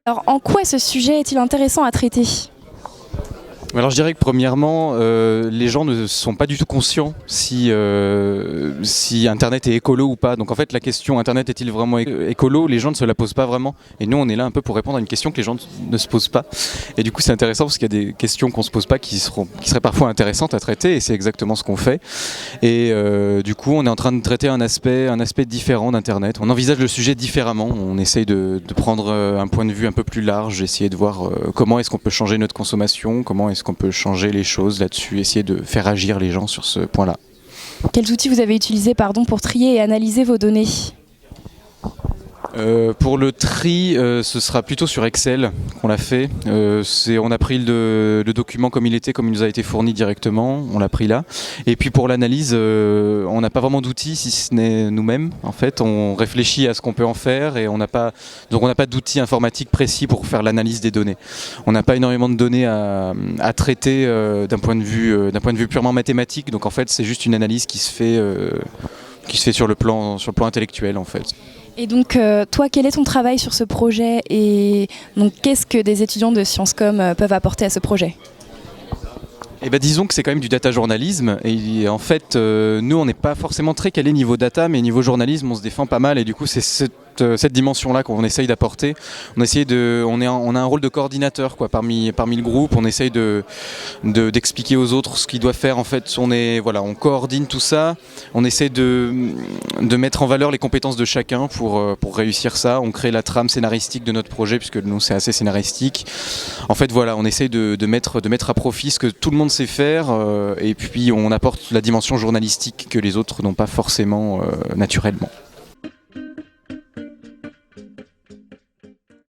Alors, en quoi ce sujet est-il intéressant à traiter? Alors je dirais que premièrement, les gens ne sont pas du tout conscients si Internet est écolo ou pas. Donc en fait la question Internet est-il vraiment écolo, les gens ne se la posent pas vraiment. Et nous on est là un peu pour répondre à une question que les gens ne se posent pas. Et du coup c'est intéressant parce qu'il y a des questions qu'on ne se pose pas qui seraient parfois intéressantes à traiter et c'est exactement ce qu'on fait. Et du coup on est en train de traiter un aspect différent d'Internet. On envisage le sujet différemment, on essaye de prendre un point de vue un peu plus large, essayer de voir comment est-ce qu'on peut changer notre consommation, comment est-ce qu'on peut changer les choses là-dessus, essayer de faire agir les gens sur ce point-là. Quels outils vous avez utilisés pour trier et analyser vos données? Pour le tri, ce sera plutôt sur Excel qu'on l'a fait. On a pris le document comme il était, comme il nous a été fourni directement, on l'a pris là. Et puis pour l'analyse, on n'a pas vraiment d'outils si ce n'est nous-mêmes. En fait, on réfléchit à ce qu'on peut en faire et on n'a pas d'outils informatiques précis pour faire l'analyse des données. On n'a pas énormément de données à traiter d'un point de vue purement mathématique. Donc en fait, c'est juste une analyse qui se fait sur le plan intellectuel en fait. Et donc, toi, quel est ton travail sur ce projet et donc qu'est-ce que des étudiants de Sciencescom peuvent apporter à ce projet? Eh ben, disons que c'est quand même du data journalisme et en fait nous on n'est pas forcément très calé niveau data mais niveau journalisme on se défend pas mal et du coup c'est cette dimension-là qu'on essaye d'apporter. On a un rôle de coordinateur quoi, parmi le groupe. On essaye d'expliquer aux autres ce qu'ils doivent faire. En fait, on coordine tout ça. On essaie de mettre en valeur les compétences de chacun pour réussir ça. On crée la trame scénaristique de notre projet puisque nous c'est assez scénaristique. En fait, voilà, on essaye de mettre à profit ce que tout le monde sait faire et puis on apporte la dimension journalistique que les autres n'ont pas forcément naturellement.